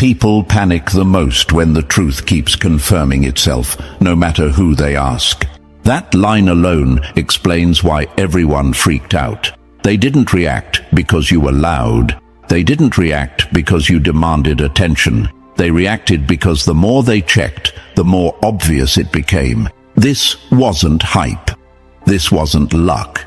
People panic the most when the truth keeps confirming itself, no matter who they ask. That line alone explains why everyone freaked out. They didn't react because you were loud. They didn't react because you demanded attention. They reacted because the more they checked, the more obvious it became. This wasn't hype. This wasn't luck.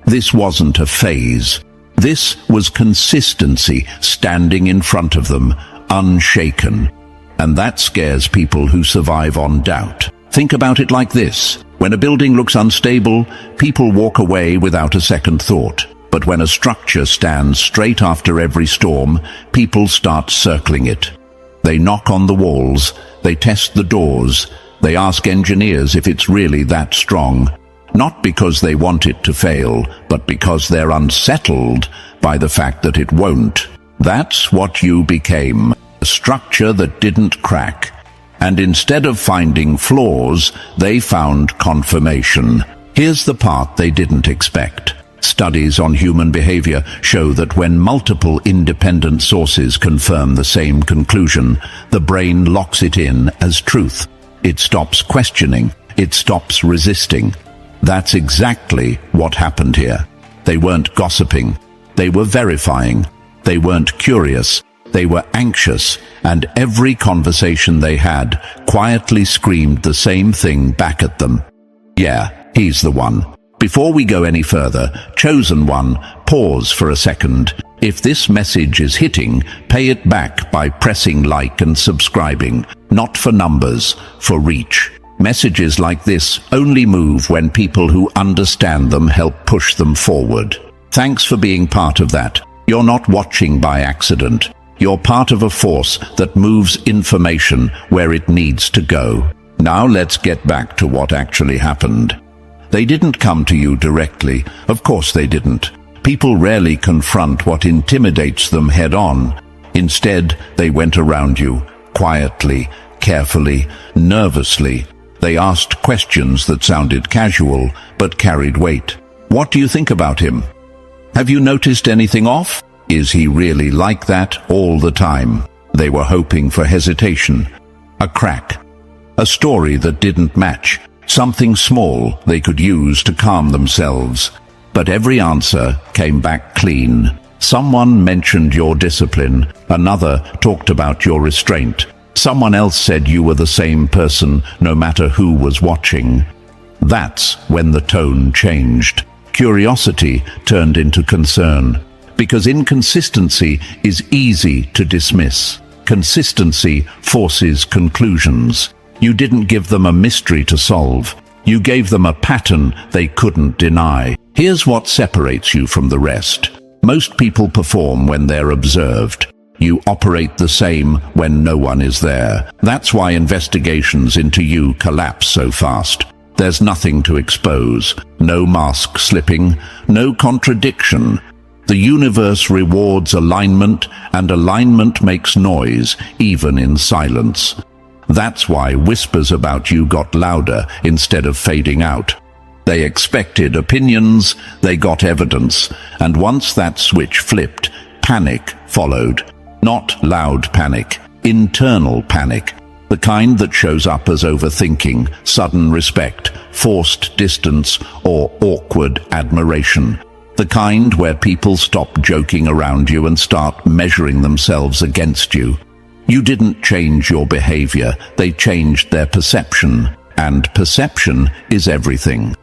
This wasn't a phase. This was consistency standing in front of them, unshaken. And that scares people who survive on doubt. Think about it like this. When a building looks unstable, people walk away without a second thought. But when a structure stands straight after every storm, people start circling it. They knock on the walls, they test the doors, they ask engineers if it's really that strong. Not because they want it to fail, but because they're unsettled by the fact that it won't. That's what you became, a structure that didn't crack. And instead of finding flaws, they found confirmation. Here's the part they didn't expect. Studies on human behavior show that when multiple independent sources confirm the same conclusion, the brain locks it in as truth. It stops questioning. It stops resisting. That's exactly what happened here. They weren't gossiping. They were verifying. They weren't curious. They were anxious, and every conversation they had quietly screamed the same thing back at them. Yeah, he's the one. Before we go any further, chosen one, pause for a second. If this message is hitting, pay it back by pressing like and subscribing. Not for numbers, for reach. Messages like this only move when people who understand them help push them forward. Thanks for being part of that. You're not watching by accident. You're part of a force that moves information where it needs to go. Now let's get back to what actually happened. They didn't come to you directly. Of course they didn't. People rarely confront what intimidates them head-on. Instead, they went around you, quietly, carefully, nervously. They asked questions that sounded casual, but carried weight. What do you think about him? Have you noticed anything off? Is he really like that all the time? They were hoping for hesitation, a crack, a story that didn't match. Something small they could use to calm themselves. But every answer came back clean. Someone mentioned your discipline. Another talked about your restraint. Someone else said you were the same person no matter who was watching. That's when the tone changed. Curiosity turned into concern. Because inconsistency is easy to dismiss. Consistency forces conclusions. You didn't give them a mystery to solve. You gave them a pattern they couldn't deny. Here's what separates you from the rest. Most people perform when they're observed. You operate the same when no one is there. That's why investigations into you collapse so fast. There's nothing to expose. No mask slipping. No contradiction. The universe rewards alignment, and alignment makes noise, even in silence. That's why whispers about you got louder instead of fading out. They expected opinions, they got evidence, and once that switch flipped, panic followed. Not loud panic, internal panic. The kind that shows up as overthinking, sudden respect, forced distance, or awkward admiration. The kind where people stop joking around you and start measuring themselves against you. You didn't change your behavior, they changed their perception. And perception is everything.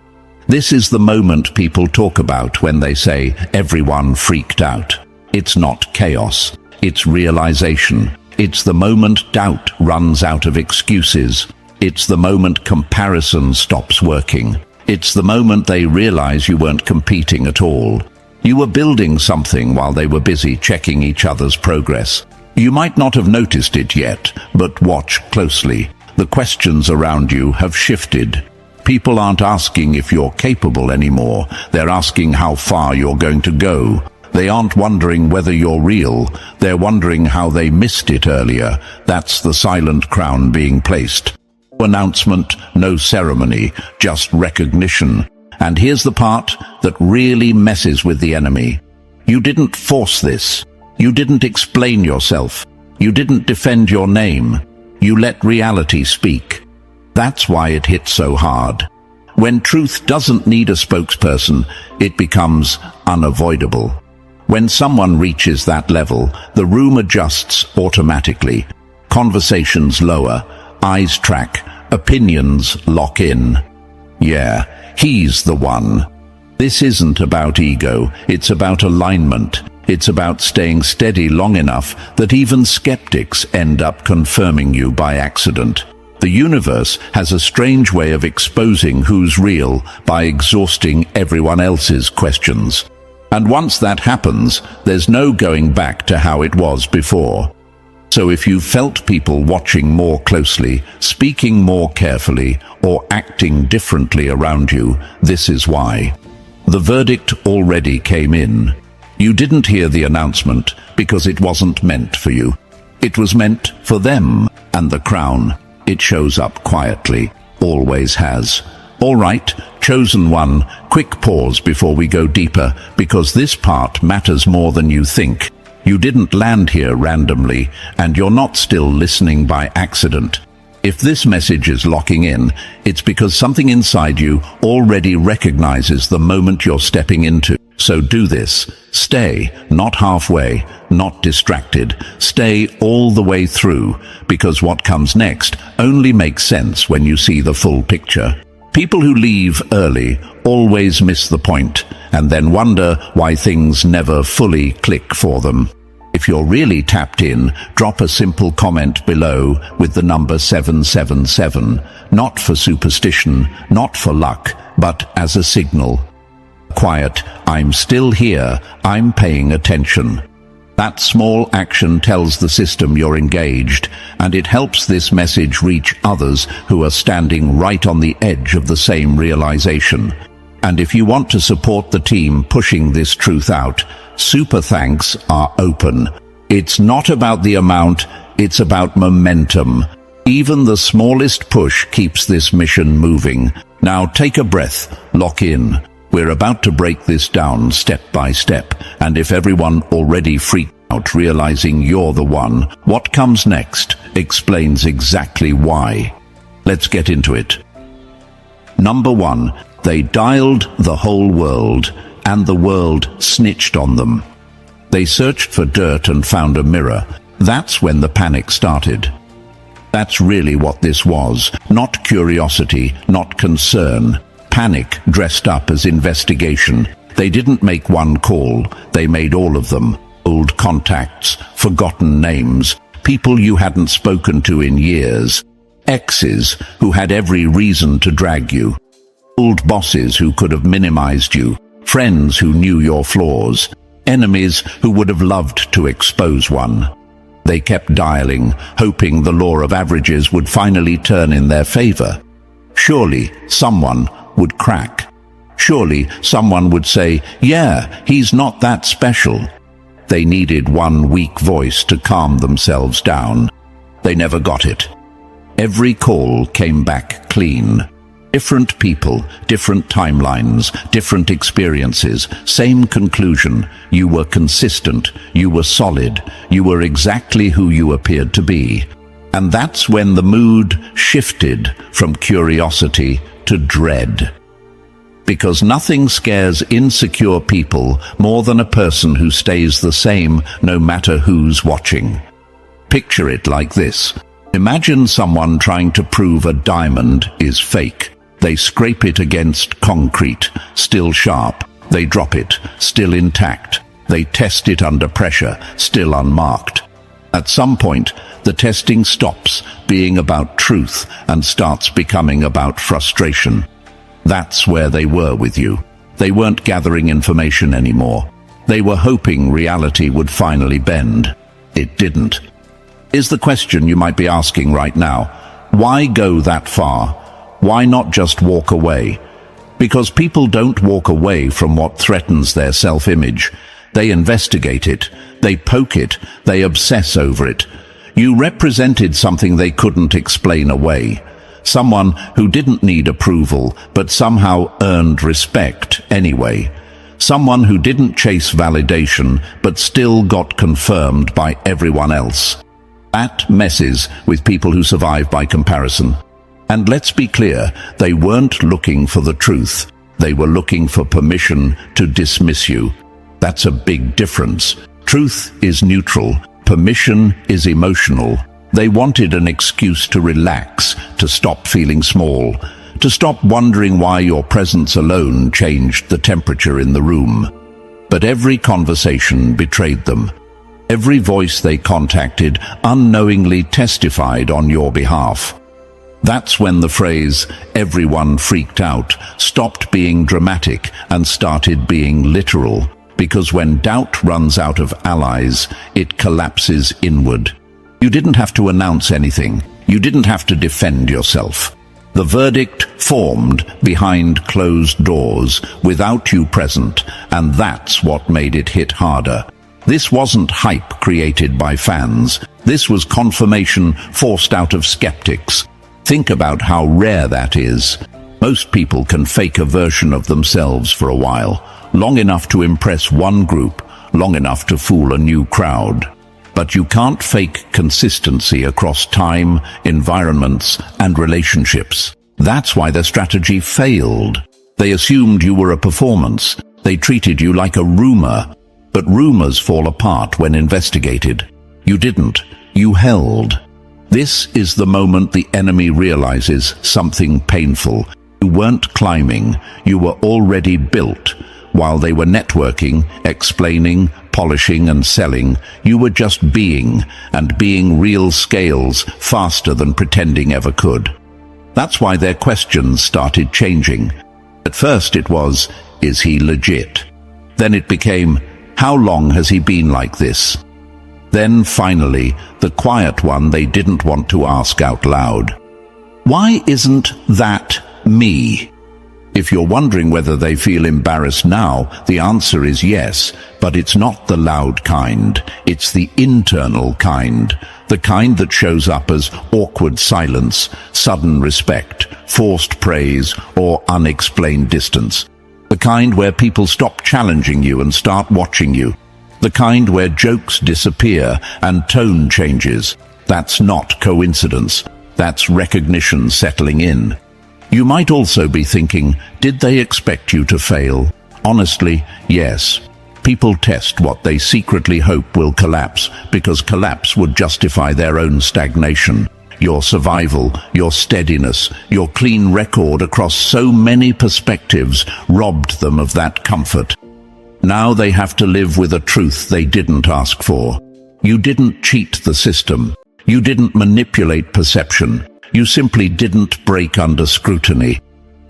This is the moment people talk about when they say everyone freaked out. It's not chaos, it's realization. It's the moment doubt runs out of excuses. It's the moment comparison stops working. It's the moment they realize you weren't competing at all. You were building something while they were busy checking each other's progress. You might not have noticed it yet, but watch closely. The questions around you have shifted. People aren't asking if you're capable anymore. They're asking how far you're going to go. They aren't wondering whether you're real. They're wondering how they missed it earlier. That's the silent crown being placed. No announcement, no ceremony, just recognition. And here's the part that really messes with the enemy. You didn't force this. You didn't explain yourself. You didn't defend your name. You let reality speak. That's why it hit so hard. When truth doesn't need a spokesperson, it becomes unavoidable. When someone reaches that level, the room adjusts automatically. Conversations lower, eyes track, opinions lock in. Yeah, he's the one. This isn't about ego, it's about alignment. It's about staying steady long enough that even skeptics end up confirming you by accident. The universe has a strange way of exposing who's real by exhausting everyone else's questions. And once that happens, there's no going back to how it was before. So if you felt people watching more closely, speaking more carefully, or acting differently around you, this is why. The verdict already came in. You didn't hear the announcement because it wasn't meant for you. It was meant for them, and the crown. It shows up quietly, always has. All right, chosen one, quick pause before we go deeper, because this part matters more than you think. You didn't land here randomly, and you're not still listening by accident. If this message is locking in, it's because something inside you already recognizes the moment you're stepping into. So do this. Stay, not halfway, not distracted. Stay all the way through, because what comes next only makes sense when you see the full picture. People who leave early always miss the point, and then wonder why things never fully click for them. If you're really tapped in, drop a simple comment below with the number 777, not for superstition, not for luck, but as a signal. Quiet, I'm still here, I'm paying attention. That small action tells the system you're engaged, and it helps this message reach others who are standing right on the edge of the same realization. And if you want to support the team pushing this truth out, super thanks are open. It's not about the amount, it's about momentum. Even the smallest push keeps this mission moving. Now take a breath, lock in. We're about to break this down step by step, and if everyone already freaked out realizing you're the one, what comes next explains exactly why. Let's get into it. Number 1, they dialed the whole world, and the world snitched on them. They searched for dirt and found a mirror. That's when the panic started. That's really what this was, not curiosity, not concern. Panic dressed up as investigation. They didn't make one call, they made all of them. Old contacts, forgotten names, people you hadn't spoken to in years. Exes who had every reason to drag you. Old bosses who could have minimized you. Friends who knew your flaws. Enemies who would have loved to expose one. They kept dialing, hoping the law of averages would finally turn in their favor. Surely someone would crack. Surely someone would say, yeah, he's not that special. They needed one weak voice to calm themselves down. They never got it. Every call came back clean. Different people, different timelines, different experiences, same conclusion. You were consistent, you were solid, you were exactly who you appeared to be. And that's when the mood shifted from curiosity to dread. Because nothing scares insecure people more than a person who stays the same no matter who's watching. Picture it like this. Imagine someone trying to prove a diamond is fake. They scrape it against concrete, still sharp. They drop it, still intact. They test it under pressure, still unmarked. At some point, the testing stops being about truth and starts becoming about frustration. That's where they were with you. They weren't gathering information anymore. They were hoping reality would finally bend. It didn't. Here's the question you might be asking right now. Why go that far? Why not just walk away? Because people don't walk away from what threatens their self-image. They investigate it, they poke it, they obsess over it. You represented something they couldn't explain away. Someone who didn't need approval, but somehow earned respect anyway. Someone who didn't chase validation, but still got confirmed by everyone else. That messes with people who survive by comparison. And let's be clear, they weren't looking for the truth. They were looking for permission to dismiss you. That's a big difference. Truth is neutral. Permission is emotional. They wanted an excuse to relax, to stop feeling small, to stop wondering why your presence alone changed the temperature in the room. But every conversation betrayed them. Every voice they contacted unknowingly testified on your behalf. That's when the phrase, "everyone freaked out," stopped being dramatic and started being literal. Because when doubt runs out of allies, it collapses inward. You didn't have to announce anything. You didn't have to defend yourself. The verdict formed behind closed doors, without you present, and that's what made it hit harder. This wasn't hype created by fans. This was confirmation forced out of skeptics. Think about how rare that is. Most people can fake a version of themselves for a while, long enough to impress one group, long enough to fool a new crowd. But you can't fake consistency across time, environments, and relationships. That's why their strategy failed. They assumed you were a performance. They treated you like a rumor. But rumors fall apart when investigated. You didn't. You held. This is the moment the enemy realizes something painful. You weren't climbing. You were already built. While they were networking, explaining, polishing and selling, you were just being, and being real scales faster than pretending ever could. That's why their questions started changing. At first it was, is he legit? Then it became, how long has he been like this? Then finally, the quiet one they didn't want to ask out loud. Why isn't that me? If you're wondering whether they feel embarrassed now, the answer is yes, but it's not the loud kind. It's the internal kind. The kind that shows up as awkward silence, sudden respect, forced praise, or unexplained distance. The kind where people stop challenging you and start watching you. The kind where jokes disappear and tone changes. That's not coincidence. That's recognition settling in. You might also be thinking, did they expect you to fail? Honestly, yes. People test what they secretly hope will collapse, because collapse would justify their own stagnation. Your survival, your steadiness, your clean record across so many perspectives robbed them of that comfort. Now they have to live with a truth they didn't ask for. You didn't cheat the system. You didn't manipulate perception. You simply didn't break under scrutiny.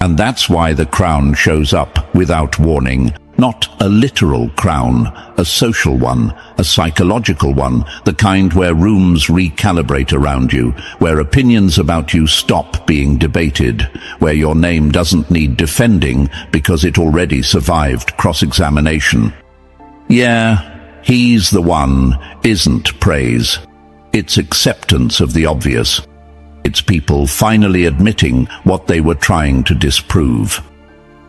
And that's why the crown shows up without warning. Not a literal crown, a social one, a psychological one, the kind where rooms recalibrate around you, where opinions about you stop being debated, where your name doesn't need defending because it already survived cross-examination. Yeah, he's the one isn't praise. It's acceptance of the obvious. It's people finally admitting what they were trying to disprove.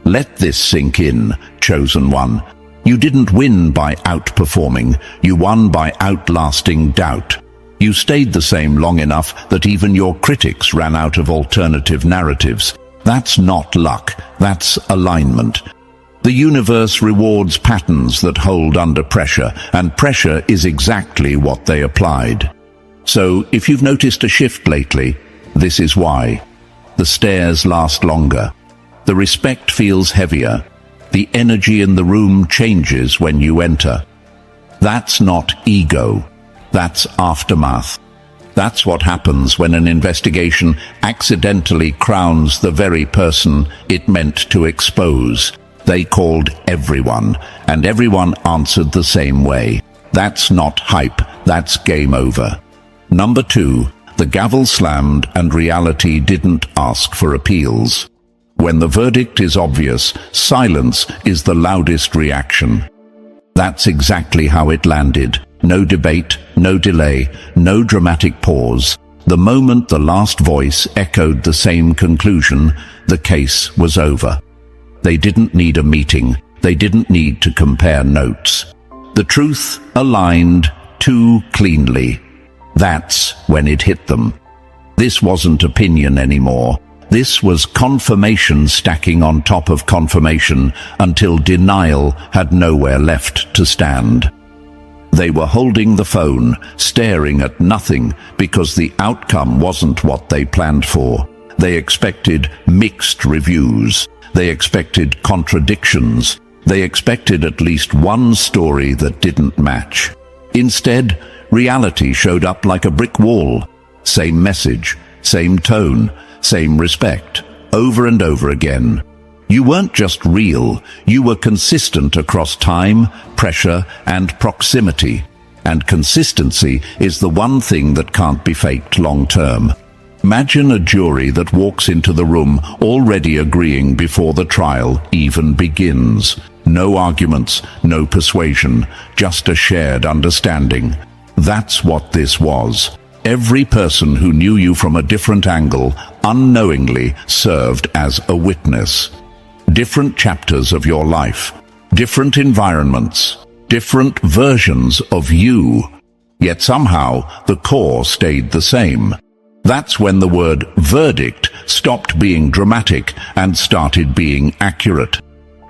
Let this sink in, chosen one. You didn't win by outperforming. You won by outlasting doubt. You stayed the same long enough that even your critics ran out of alternative narratives. That's not luck. That's alignment. The universe rewards patterns that hold under pressure, and pressure is exactly what they applied. So, if you've noticed a shift lately, this is why. The stares last longer. The respect feels heavier. The energy in the room changes when you enter. That's not ego. That's aftermath. That's what happens when an investigation accidentally crowns the very person it meant to expose. They called everyone, and everyone answered the same way. That's not hype. That's game over. Number 2. The gavel slammed and reality didn't ask for appeals. When the verdict is obvious, silence is the loudest reaction. That's exactly how it landed. No debate, no delay, no dramatic pause. The moment the last voice echoed the same conclusion, the case was over. They didn't need a meeting. They didn't need to compare notes. The truth aligned too cleanly. That's when it hit them. This wasn't opinion anymore. This was confirmation stacking on top of confirmation until denial had nowhere left to stand. They were holding the phone, staring at nothing because the outcome wasn't what they planned for. They expected mixed reviews. They expected contradictions. They expected at least one story that didn't match. Instead, reality showed up like a brick wall. Same message, same tone, same respect, over and over again. You weren't just real, you were consistent across time, pressure, and proximity. And consistency is the one thing that can't be faked long term. Imagine a jury that walks into the room already agreeing before the trial even begins. No arguments, no persuasion, just a shared understanding. That's what this was. Every person who knew you from a different angle unknowingly served as a witness. Different chapters of your life, different environments, different versions of you. Yet somehow the core stayed the same. That's when the word verdict stopped being dramatic and started being accurate.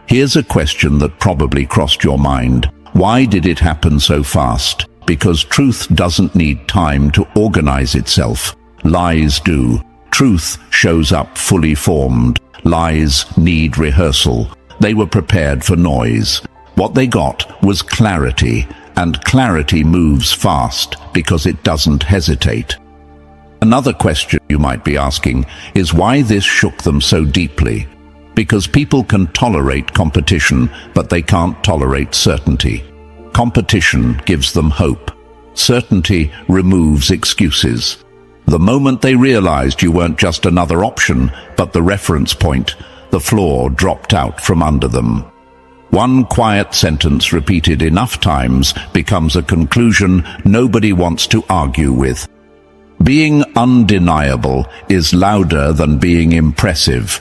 Here's a question that probably crossed your mind. Why did it happen so fast? Because truth doesn't need time to organize itself. Lies do. Truth shows up fully formed. Lies need rehearsal. They were prepared for noise. What they got was clarity, and clarity moves fast because it doesn't hesitate. Another question you might be asking is why this shook them so deeply. Because people can tolerate competition, but they can't tolerate certainty. Competition gives them hope. Certainty removes excuses. The moment they realized you weren't just another option, but the reference point, the floor dropped out from under them. One quiet sentence repeated enough times becomes a conclusion nobody wants to argue with. Being undeniable is louder than being impressive.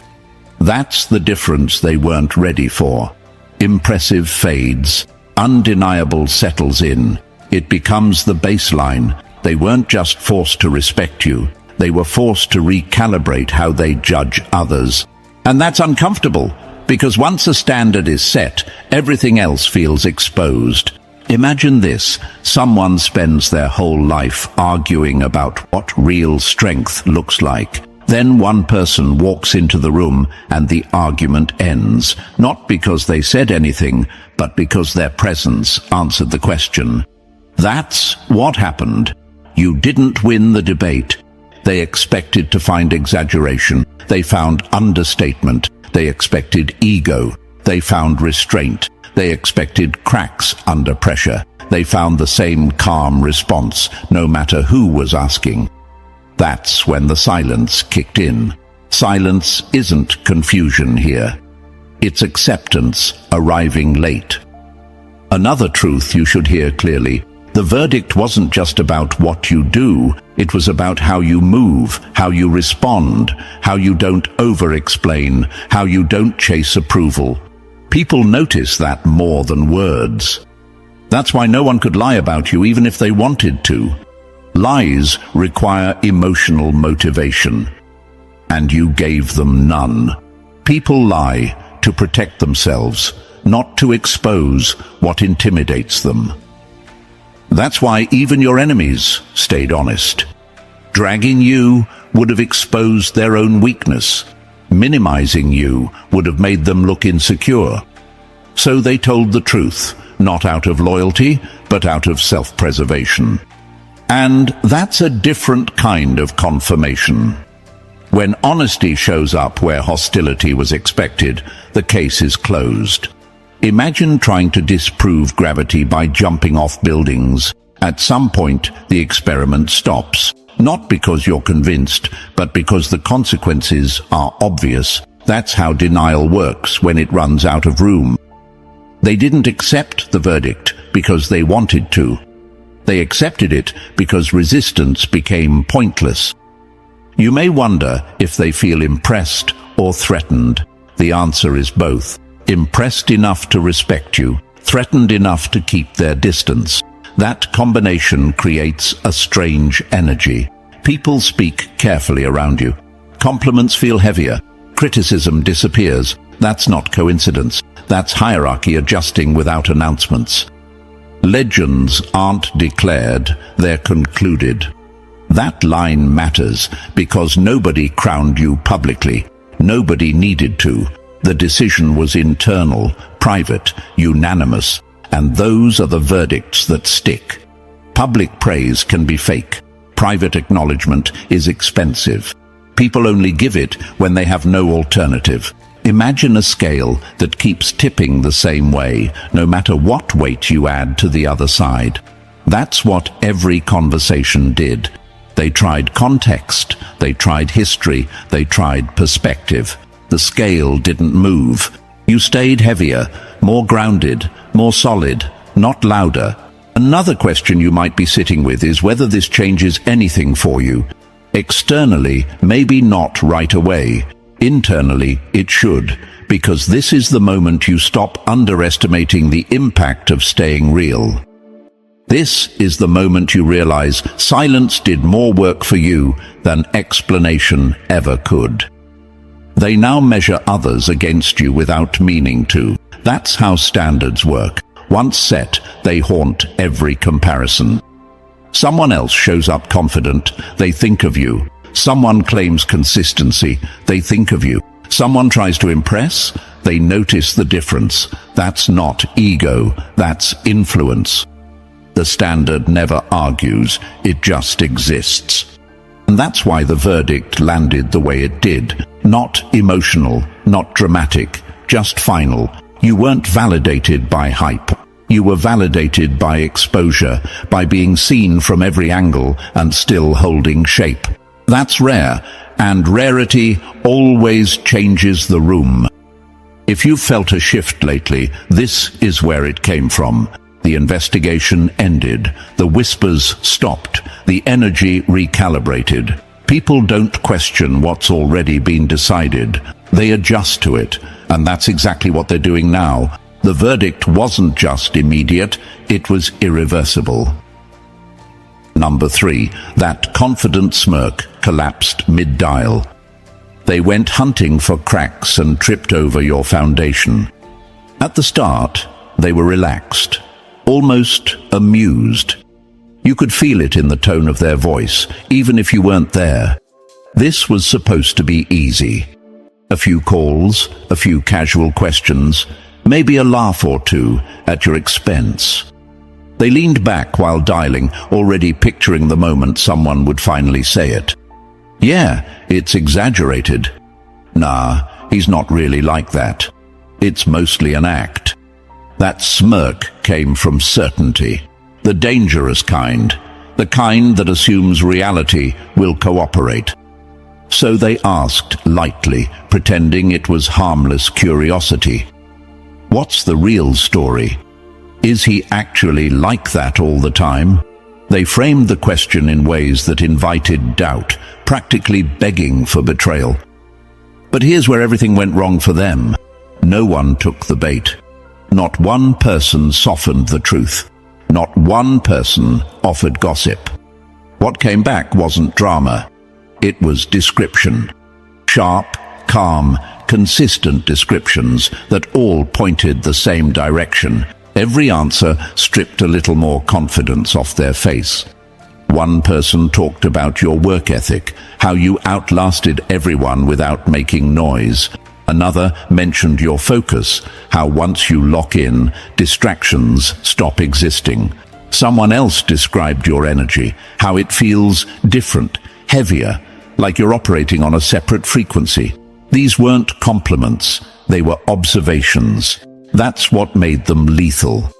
That's the difference they weren't ready for. Impressive fades. Undeniable settles in. It becomes the baseline. They weren't just forced to respect you. They were forced to recalibrate how they judge others. And that's uncomfortable, because once a standard is set, everything else feels exposed. Imagine this. Someone spends their whole life arguing about what real strength looks like. Then one person walks into the room and the argument ends, not because they said anything, but because their presence answered the question. That's what happened. You didn't win the debate. They expected to find exaggeration. They found understatement. They expected ego. They found restraint. They expected cracks under pressure. They found the same calm response, no matter who was asking. That's when the silence kicked in. Silence isn't confusion here. It's acceptance arriving late. Another truth you should hear clearly. The verdict wasn't just about what you do, it was about how you move, how you respond, how you don't over-explain, how you don't chase approval. People notice that more than words. That's why no one could lie about you even if they wanted to. Lies require emotional motivation, and you gave them none. People lie to protect themselves, not to expose what intimidates them. That's why even your enemies stayed honest. Dragging you would have exposed their own weakness. Minimizing you would have made them look insecure. So they told the truth, not out of loyalty, but out of self-preservation. And that's a different kind of confirmation. When honesty shows up where hostility was expected, the case is closed. Imagine trying to disprove gravity by jumping off buildings. At some point, the experiment stops. Not because you're convinced, but because the consequences are obvious. That's how denial works when it runs out of room. They didn't accept the verdict because they wanted to. They accepted it because resistance became pointless. You may wonder if they feel impressed or threatened. The answer is both. Impressed enough to respect you, threatened enough to keep their distance. That combination creates a strange energy. People speak carefully around you. Compliments feel heavier. Criticism disappears. That's not coincidence. That's hierarchy adjusting without announcements. Legends aren't declared, they're concluded. That line matters because nobody crowned you publicly. Nobody needed to. The decision was internal, private, unanimous, and those are the verdicts that stick. Public praise can be fake. Private acknowledgement is expensive. People only give it when they have no alternative. Imagine a scale that keeps tipping the same way, no matter what weight you add to the other side. That's what every conversation did. They tried context, they tried history, they tried perspective. The scale didn't move. You stayed heavier, more grounded, more solid, not louder. Another question you might be sitting with is whether this changes anything for you. Externally, maybe not right away. Internally, it should, because this is the moment you stop underestimating the impact of staying real. This is the moment you realize silence did more work for you than explanation ever could. They now measure others against you without meaning to. That's how standards work. Once set, they haunt every comparison. Someone else shows up confident, they think of you. Someone claims consistency, they think of you. Someone tries to impress, they notice the difference. That's not ego, that's influence. The standard never argues, it just exists. And that's why the verdict landed the way it did. Not emotional, not dramatic, just final. You weren't validated by hype. You were validated by exposure, by being seen from every angle and still holding shape. That's rare, and rarity always changes the room. If you've felt a shift lately, this is where it came from. The investigation ended, the whispers stopped, the energy recalibrated. People don't question what's already been decided. They adjust to it, and that's exactly what they're doing now. The verdict wasn't just immediate, it was irreversible. Number 3, that confident smirk collapsed mid-dial. They went hunting for cracks and tripped over your foundation. At the start, they were relaxed, almost amused. You could feel it in the tone of their voice, even if you weren't there. This was supposed to be easy. A few calls, a few casual questions, maybe a laugh or two at your expense. They leaned back while dialing, already picturing the moment someone would finally say it. Yeah, it's exaggerated. Nah, he's not really like that. It's mostly an act. That smirk came from certainty. The dangerous kind. The kind that assumes reality will cooperate. So they asked lightly, pretending it was harmless curiosity. What's the real story? Is he actually like that all the time? They framed the question in ways that invited doubt, practically begging for betrayal. But here's where everything went wrong for them. No one took the bait. Not one person softened the truth. Not one person offered gossip. What came back wasn't drama. It was description. Sharp, calm, consistent descriptions that all pointed the same direction. Every answer stripped a little more confidence off their face. One person talked about your work ethic, how you outlasted everyone without making noise. Another mentioned your focus, how once you lock in, distractions stop existing. Someone else described your energy, how it feels different, heavier, like you're operating on a separate frequency. These weren't compliments, they were observations. That's what made them lethal.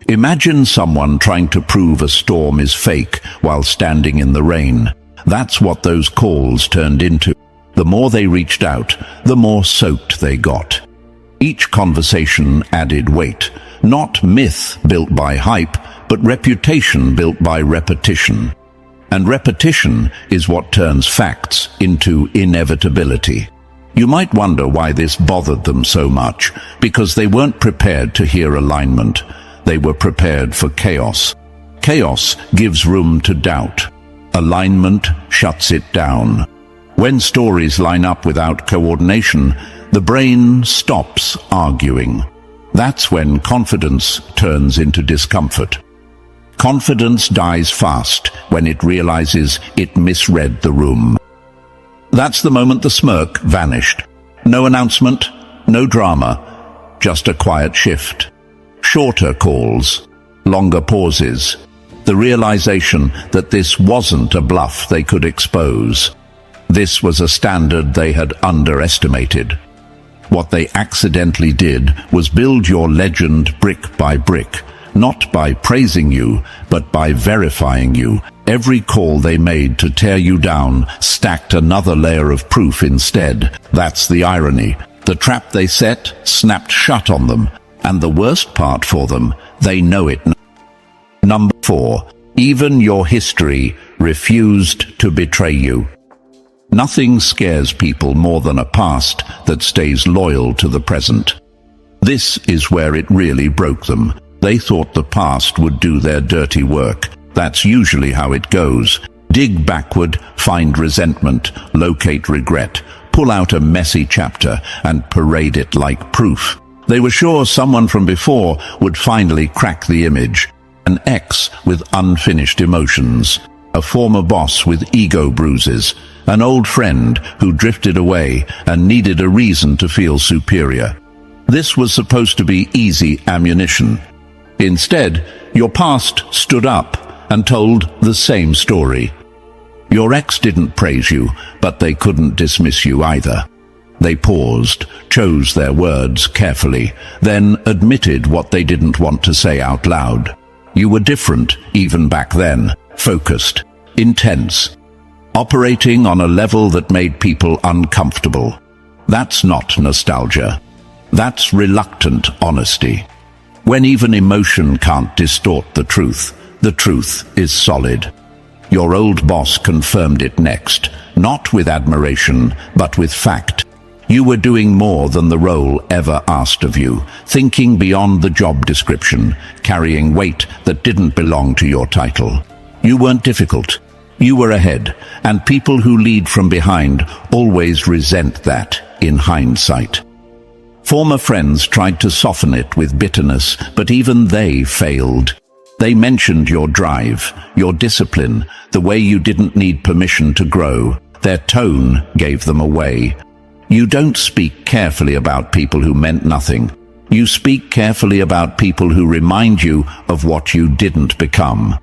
Imagine someone trying to prove a storm is fake while standing in the rain. That's what those calls turned into. The more they reached out, the more soaked they got. Each conversation added weight, not myth built by hype, but reputation built by repetition. And repetition is what turns facts into inevitability. You might wonder why this bothered them so much, because they weren't prepared to hear alignment. They were prepared for chaos. Chaos gives room to doubt. Alignment shuts it down. When stories line up without coordination, the brain stops arguing. That's when confidence turns into discomfort. Confidence dies fast when it realizes it misread the room. That's the moment the smirk vanished. No announcement, no drama, just a quiet shift. Shorter calls, longer pauses. The realization that this wasn't a bluff they could expose. This was a standard they had underestimated. What they accidentally did was build your legend brick by brick, not by praising you, but by verifying you. Every call they made to tear you down stacked another layer of proof instead. That's the irony. The trap they set snapped shut on them, and the worst part for them, they know it now. Number 4. Even your history refused to betray you. Nothing scares people more than a past that stays loyal to the present. This is where it really broke them. They thought the past would do their dirty work. That's usually how it goes. Dig backward, find resentment, locate regret, pull out a messy chapter and parade it like proof. They were sure someone from before would finally crack the image. An ex with unfinished emotions, a former boss with ego bruises, an old friend who drifted away and needed a reason to feel superior. This was supposed to be easy ammunition. Instead, your past stood up and told the same story. Your ex didn't praise you, but they couldn't dismiss you either. They paused, chose their words carefully, then admitted what they didn't want to say out loud. You were different, even back then, focused, intense, operating on a level that made people uncomfortable. That's not nostalgia. That's reluctant honesty. When even emotion can't distort the truth is solid. Your old boss confirmed it next, not with admiration, but with fact. You were doing more than the role ever asked of you, thinking beyond the job description, carrying weight that didn't belong to your title. You weren't difficult. You were ahead, and people who lead from behind always resent that in hindsight. Former friends tried to soften it with bitterness, but even they failed. They mentioned your drive, your discipline, the way you didn't need permission to grow. Their tone gave them away. You don't speak carefully about people who meant nothing. You speak carefully about people who remind you of what you didn't become.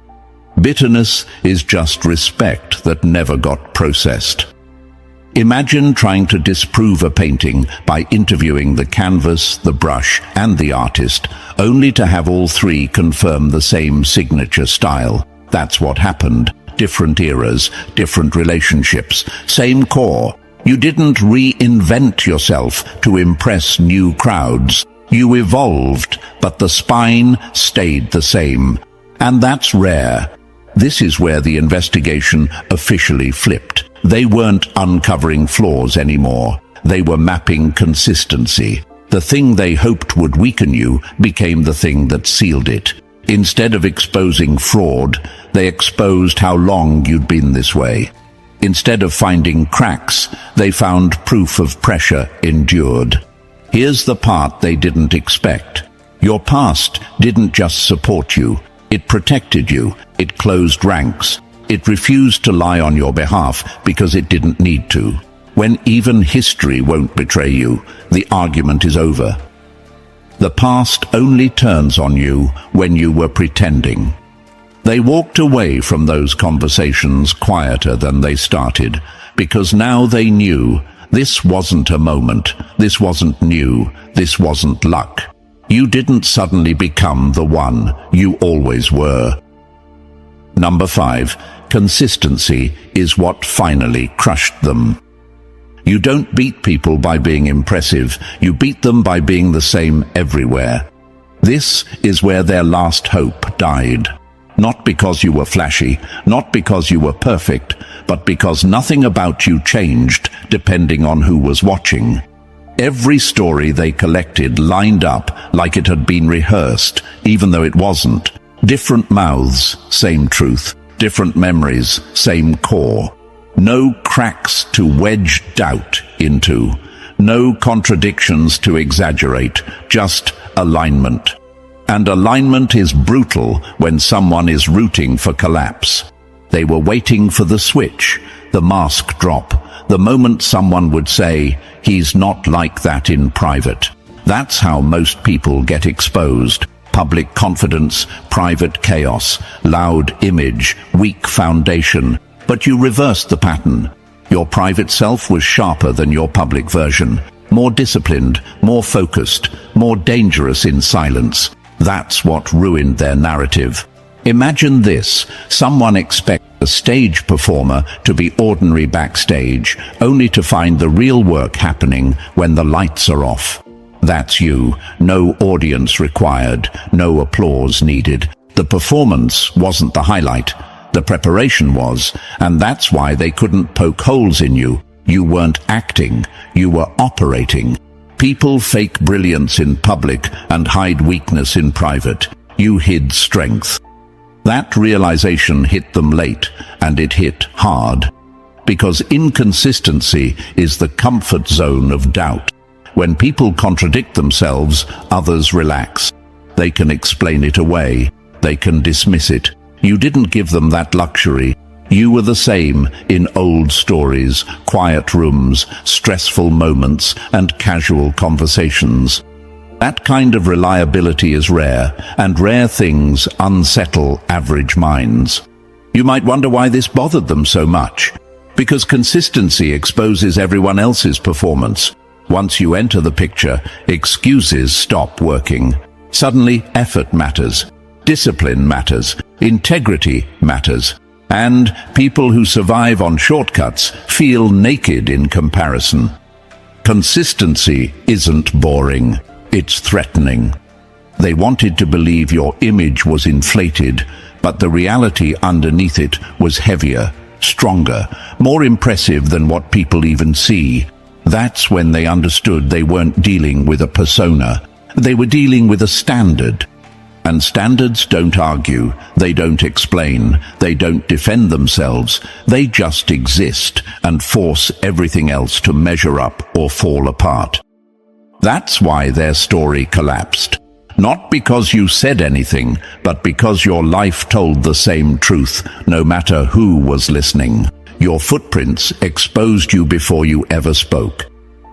Bitterness is just respect that never got processed. Imagine trying to disprove a painting by interviewing the canvas, the brush, and the artist, only to have all three confirm the same signature style. That's what happened. Different eras, different relationships, same core. You didn't reinvent yourself to impress new crowds. You evolved, but the spine stayed the same. And that's rare. This is where the investigation officially flipped. They weren't uncovering flaws anymore. They were mapping consistency. The thing they hoped would weaken you became the thing that sealed it. Instead of exposing fraud, they exposed how long you'd been this way. Instead of finding cracks, they found proof of pressure endured. Here's the part they didn't expect. Your past didn't just support you. It protected you. It closed ranks. It refused to lie on your behalf because it didn't need to. When even history won't betray you, the argument is over. The past only turns on you when you were pretending. They walked away from those conversations quieter than they started, because now they knew this wasn't a moment, this wasn't new, this wasn't luck. You didn't suddenly become the one, you always were. Number 5, consistency is what finally crushed them. You don't beat people by being impressive, you beat them by being the same everywhere. This is where their last hope died. Not because you were flashy, not because you were perfect, but because nothing about you changed depending on who was watching. Every story they collected lined up like it had been rehearsed, even though it wasn't. Different mouths, same truth. Different memories, same core. No cracks to wedge doubt into. No contradictions to exaggerate, just alignment. And alignment is brutal when someone is rooting for collapse. They were waiting for the switch, the mask drop, the moment someone would say, "He's not like that in private." That's how most people get exposed. Public confidence, private chaos, loud image, weak foundation. But you reversed the pattern. Your private self was sharper than your public version, more disciplined, more focused, more dangerous in silence. That's what ruined their narrative. Imagine this: someone expects a stage performer to be ordinary backstage, only to find the real work happening when the lights are off. That's you. No audience required, no applause needed. The performance wasn't the highlight. The preparation was, and that's why they couldn't poke holes in you. You weren't acting, you were operating. People fake brilliance in public and hide weakness in private. You hid strength. That realization hit them late, and it hit hard. Because inconsistency is the comfort zone of doubt. When people contradict themselves, others relax. They can explain it away. They can dismiss it. You didn't give them that luxury. You were the same in old stories, quiet rooms, stressful moments, and casual conversations. That kind of reliability is rare, and rare things unsettle average minds. You might wonder why this bothered them so much. Because consistency exposes everyone else's performance. Once you enter the picture, excuses stop working. Suddenly, effort matters. Discipline matters. Integrity matters. And people who survive on shortcuts feel naked in comparison. Consistency isn't boring. It's threatening. They wanted to believe your image was inflated, but the reality underneath it was heavier, stronger, more impressive than what people even see. That's when they understood they weren't dealing with a persona. They were dealing with a standard. And standards don't argue, they don't explain, they don't defend themselves. They just exist and force everything else to measure up or fall apart. That's why their story collapsed. Not because you said anything, but because your life told the same truth, no matter who was listening. Your footprints exposed you before you ever spoke.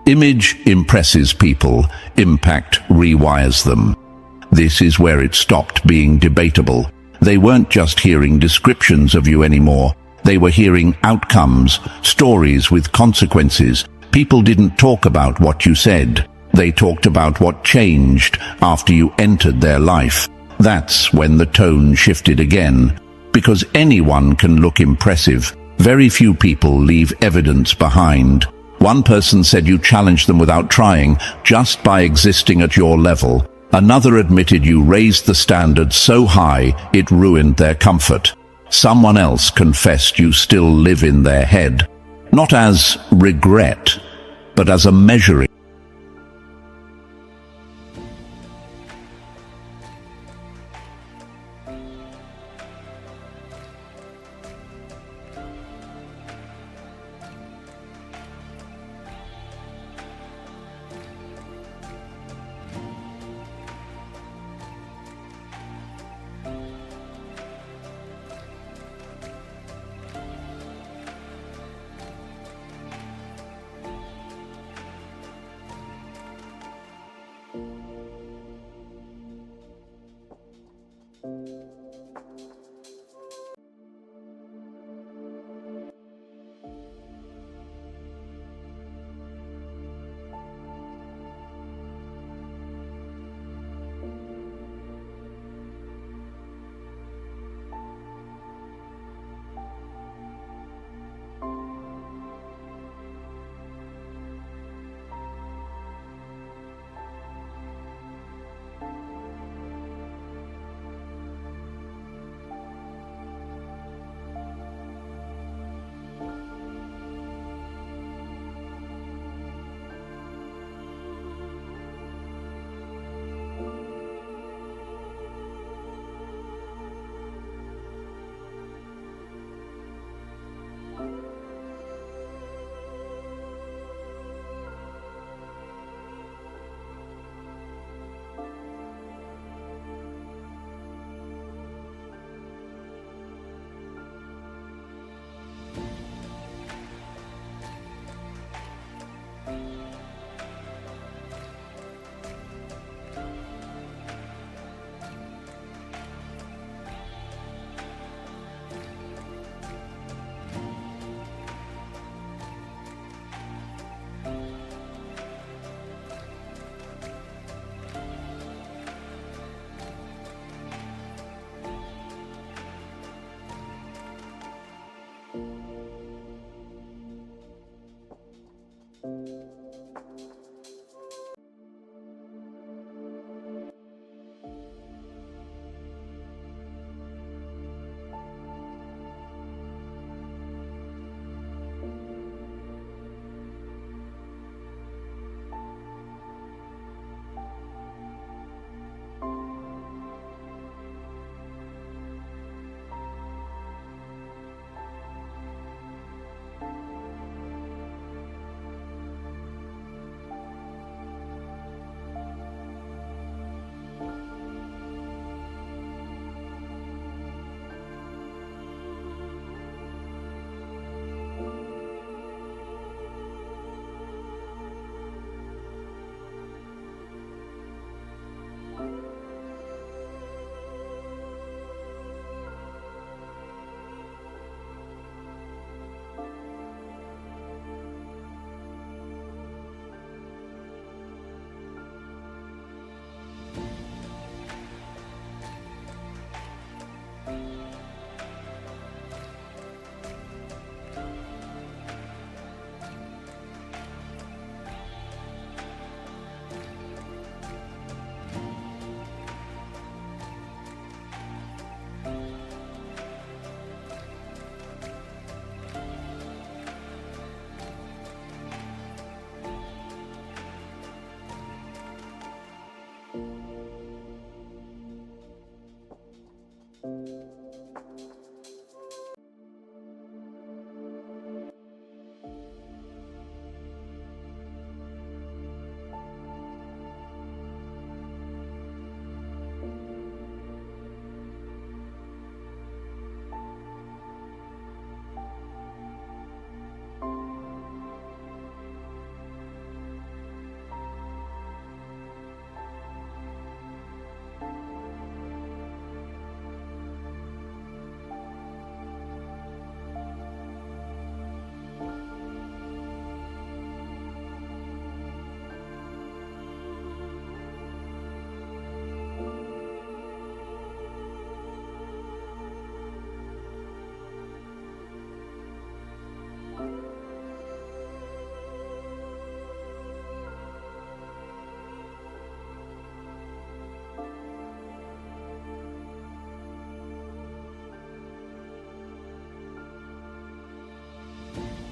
Image impresses people, impact rewires them. This is where it stopped being debatable. They weren't just hearing descriptions of you anymore. They were hearing outcomes, stories with consequences. People didn't talk about what you said. They talked about what changed after you entered their life. That's when the tone shifted again. Because anyone can look impressive. Very few people leave evidence behind. One person said you challenged them without trying, just by existing at your level. Another admitted you raised the standard so high it ruined their comfort. Someone else confessed you still live in their head. Not as regret, but as a measuring. you.